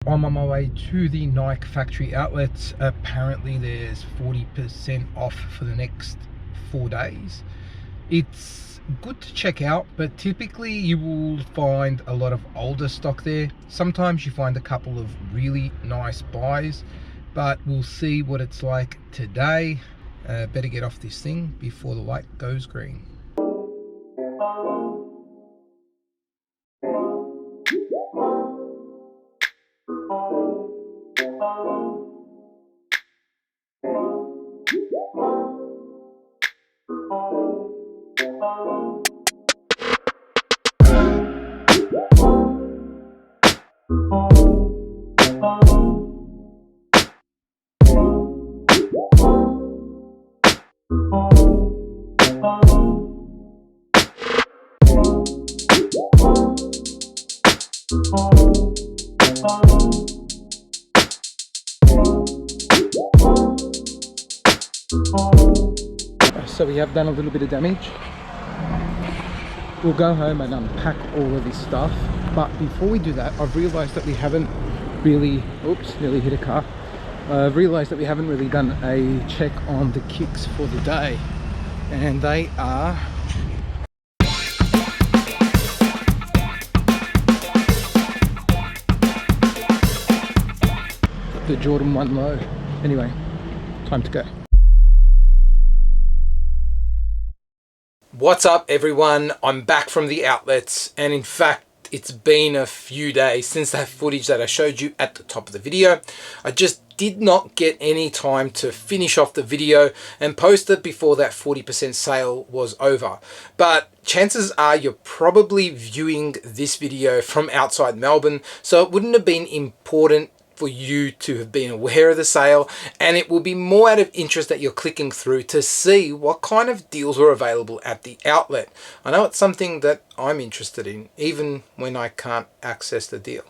I'm on my way to the Nike factory outlets. Apparently there's 40% off for the next 4 days. It's good to check out, but typically you will find a lot of older stock there. Sometimes you find a couple of really nice buys, but we'll see what it's like today. Better get off this thing before the light goes green. So we have done a little bit of damage. We'll go home and unpack all of this stuff, but before we do that, I've realized that we haven't really, oops, nearly hit a car. I've realized that we haven't really done a check on the kicks for the day, and they are the Jordan 1 low. Anyway, time to go. What's up everyone? I'm back from the outlets, and in fact it's been a few days since that footage that I showed you at the top of the video. I just did not get any time to finish off the video and post it before that 40% sale was over. But chances are you're probably viewing this video from outside Melbourne, so it wouldn't have been important for you to have been aware of the sale, and it will be more out of interest that you're clicking through to see what kind of deals are available at the outlet. I know it's something that I'm interested in, even when I can't access the deal.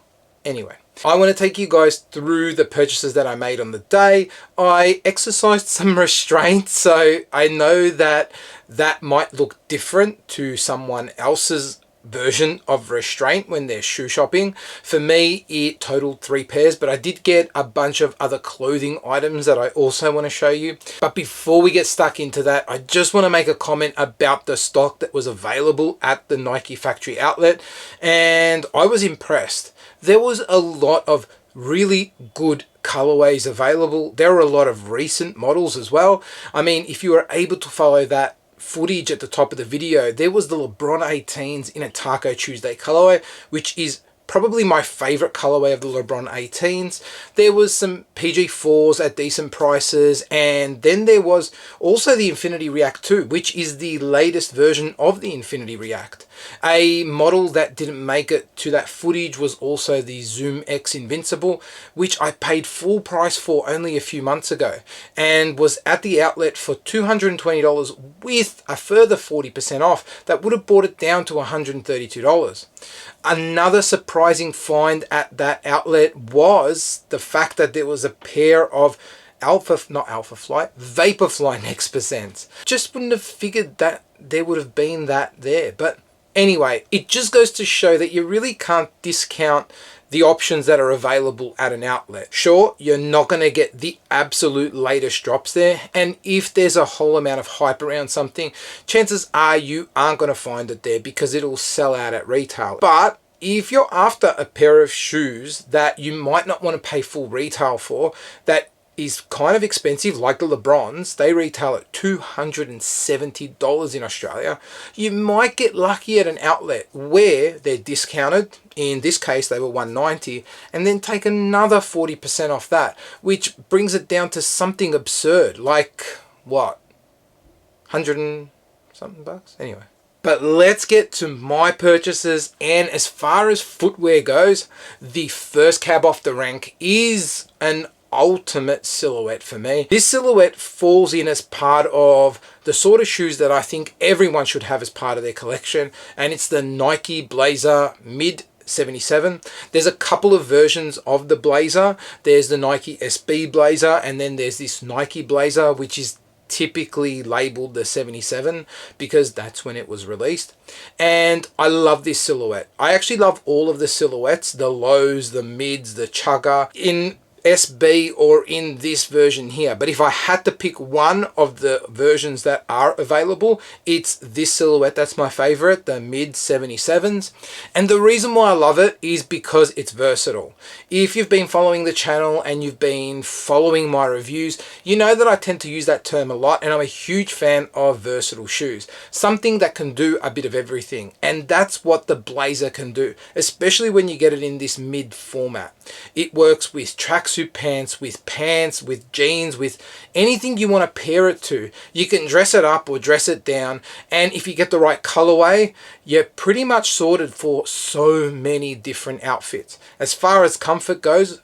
Anyway, I want to take you guys through the purchases that I made on the day. I exercised some restraint, so I know that that might look different to someone else's version of restraint when they're shoe shopping. For me, it totaled 3 pairs, but I did get a bunch of other clothing items that I also want to show you. But before we get stuck into that, I just want to make a comment about the stock that was available at the Nike factory outlet, and I was impressed. There was a lot of really good colorways available. There were a lot of recent models as well. I mean, if you were able to follow that footage at the top of the video, there was the LeBron 18s in a Taco Tuesday colorway, which is probably my favorite colorway of the LeBron 18s. There was some PG4s at decent prices, and then there was also the Infinity React 2, which is the latest version of the Infinity React. A model that didn't make it to that footage was also the ZoomX Invincible, which I paid full price for only a few months ago and was at the outlet for $220 with a further 40% off. That would have brought it down to $132. Another surprising find at that outlet was the fact that there was a pair of Vaporfly Next Percents. Just wouldn't have figured that there would have been that there. But anyway, it just goes to show that you really can't discount the options that are available at an outlet. Sure, you're not going to get the absolute latest drops there, and if there's a whole amount of hype around something, chances are you aren't going to find it there because it'll sell out at retail. But if you're after a pair of shoes that you might not want to pay full retail for, that is kind of expensive, like the LeBrons, they retail at $270 in Australia, you might get lucky at an outlet where they're discounted. In this case, they were $190, and then take another 40% off that, which brings it down to something absurd, like what, 100 and something bucks? Anyway. But let's get to my purchases, and as far as footwear goes, the first cab off the rank is an ultimate silhouette for me. This silhouette falls in as part of the sort of shoes that I think everyone should have as part of their collection, and it's the Nike Blazer Mid 77. There's a couple of versions of the Blazer. There's the Nike SB Blazer, and then there's this Nike Blazer, which is typically labeled the 77 because that's when it was released. And I love this silhouette. I actually love all of the silhouettes, the lows, the mids, the chugger in SB or in this version here. But if I had to pick one of the versions that are available, it's this silhouette. That's my favorite, the mid 77s. And the reason why I love it is because it's versatile. If you've been following the channel and you've been following my reviews, you know that I tend to use that term a lot, and I'm a huge fan of versatile shoes. Something that can do a bit of everything. And that's what the Blazer can do, especially when you get it in this mid format. It works with tracksuit pants, with jeans, with anything you want to pair it to. You can dress it up or dress it down, and if you get the right colorway, you're pretty much sorted for so many different outfits. As far as comfort goes,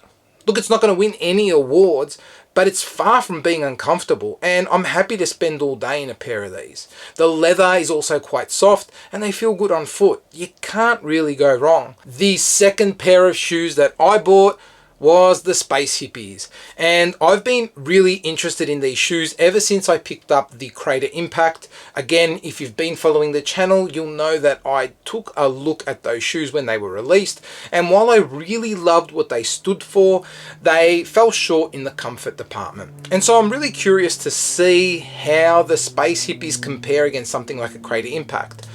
look, it's not going to win any awards, but it's far from being uncomfortable, and I'm happy to spend all day in a pair of these. The leather is also quite soft, and they feel good on foot. You can't really go wrong. The second pair of shoes that I bought was the Space Hippies, and I've been really interested in these shoes ever since I picked up the Crater Impact. Again, if you've been following the channel, you'll know that I took a look at those shoes when they were released, and while I really loved what they stood for, they fell short in the comfort department. And so I'm really curious to see how the Space Hippies compare against something like a Crater Impact.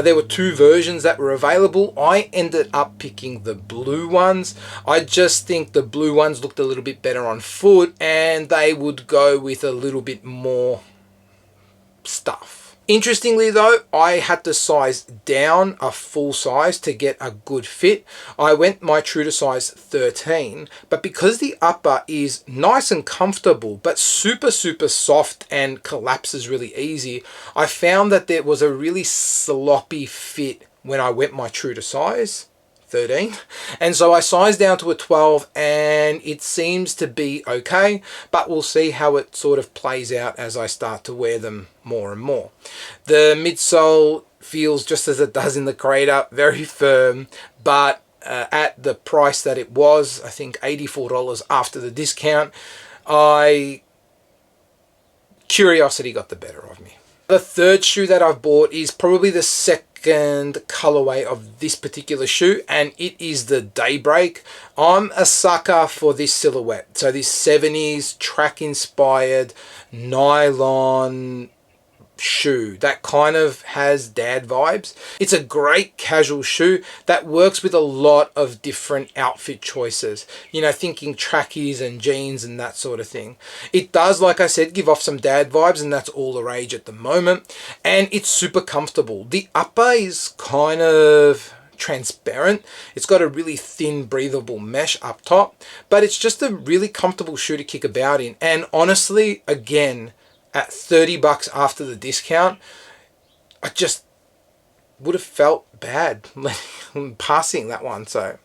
There were two versions that were available. I ended up picking the blue ones. I just think the blue ones looked a little bit better on foot, and they would go with a little bit more stuff. Interestingly though, I had to size down a full size to get a good fit. I went my true to size 13, but because the upper is nice and comfortable, but super soft and collapses really easy, I found that there was a really sloppy fit when I went my true to size 13, and so I sized down to a 12, and it seems to be okay, but we'll see how it sort of plays out as I start to wear them more and more. The midsole feels just as it does in the Crater, very firm, but at the price that it was, I think $84 after the discount, curiosity got the better of me. The third shoe that I've bought is probably the second colorway of this particular shoe, and it is the Daybreak. I'm a sucker for this silhouette. So this 70s track inspired nylon shoe that kind of has dad vibes. It's a great casual shoe that works with a lot of different outfit choices, you know, thinking trackies and jeans and that sort of thing. It does, like I said, give off some dad vibes, and that's all the rage at the moment, and it's super comfortable. The upper is kind of transparent. It's got a really thin breathable mesh up top, but it's just a really comfortable shoe to kick about in. And honestly, again, at $30 after the discount, I just would have felt bad passing that one. So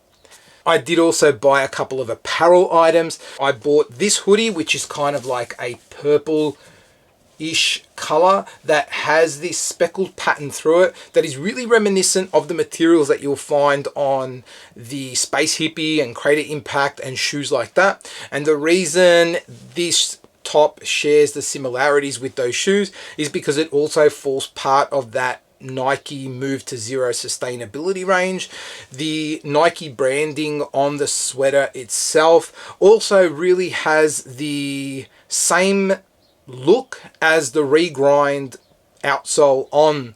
I did also buy a couple of apparel items. I bought this hoodie, which is kind of like a purple-ish color that has this speckled pattern through it that is really reminiscent of the materials that you'll find on the Space Hippie and Crater Impact and shoes like that. And the reason this top shares the similarities with those shoes is because it also forms part of that Nike Move to Zero sustainability range. The Nike branding on the sweater itself also really has the same look as the regrind outsole on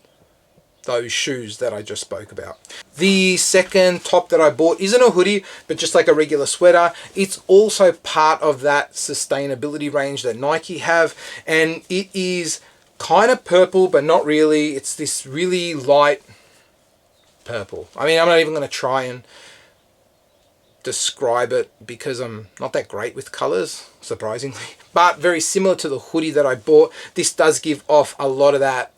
those shoes that I just spoke about. The second top that I bought isn't a hoodie, but just like a regular sweater. It's also part of that sustainability range that Nike have, and it is kind of purple, but not really. It's this really light purple. I mean, I'm not even going to try and describe it because I'm not that great with colors, surprisingly, but very similar to the hoodie that I bought. This does give off a lot of that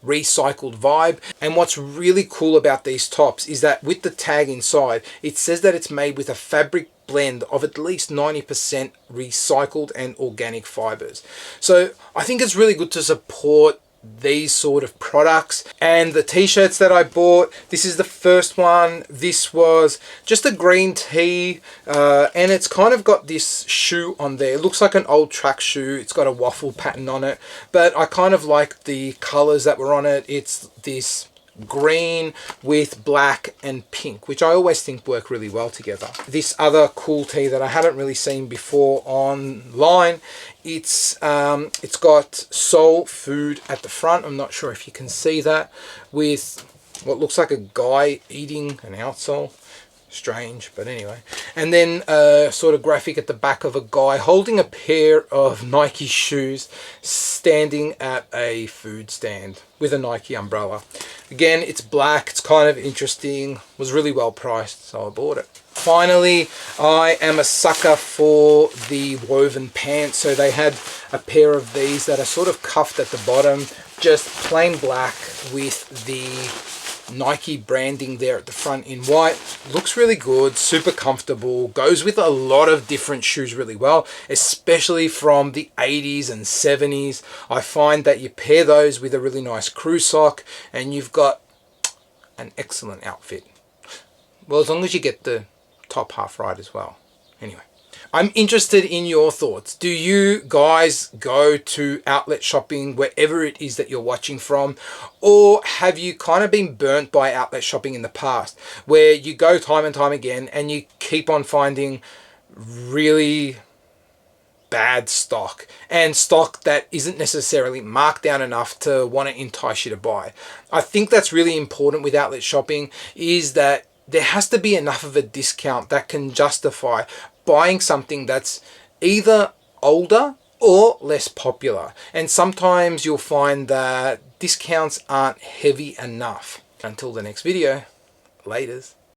recycled vibe. And what's really cool about these tops is that with the tag inside, it says that it's made with a fabric blend of at least 90% recycled and organic fibers. So I think it's really good to support these sort of products. And the t-shirts that I bought, this is the first one. This was just a green tee, and it's kind of got this shoe on there. It looks like an old track shoe. It's got a waffle pattern on it, but I kind of like the colors that were on it. It's this green with black and pink, which I always think work really well together. This other cool tee that I hadn't really seen before online, it's got soul food at the front. I'm not sure if you can see that, with what looks like a guy eating an outsole. Strange, but anyway. And then a sort of graphic at the back of a guy holding a pair of Nike shoes standing at a food stand with a Nike umbrella. Again, it's black, it's kind of interesting, was really well priced, so I bought it. Finally, I am a sucker for the woven pants. So they had a pair of these that are sort of cuffed at the bottom, just plain black with the Nike branding there at the front in white. Looks really good, super comfortable, goes with a lot of different shoes really well, especially from the 80s and 70s. I find that you pair those with a really nice crew sock and you've got an excellent outfit. Well, as long as you get the top half right as well. Anyway, I'm interested in your thoughts. Do you guys go to outlet shopping wherever it is that you're watching from? Or have you kind of been burnt by outlet shopping in the past, where you go time and time again and you keep on finding really bad stock, and stock that isn't necessarily marked down enough to want to entice you to buy? I think that's really important with outlet shopping, is that there has to be enough of a discount that can justify buying something that's either older or less popular. And sometimes you'll find that discounts aren't heavy enough. Until the next video, laters.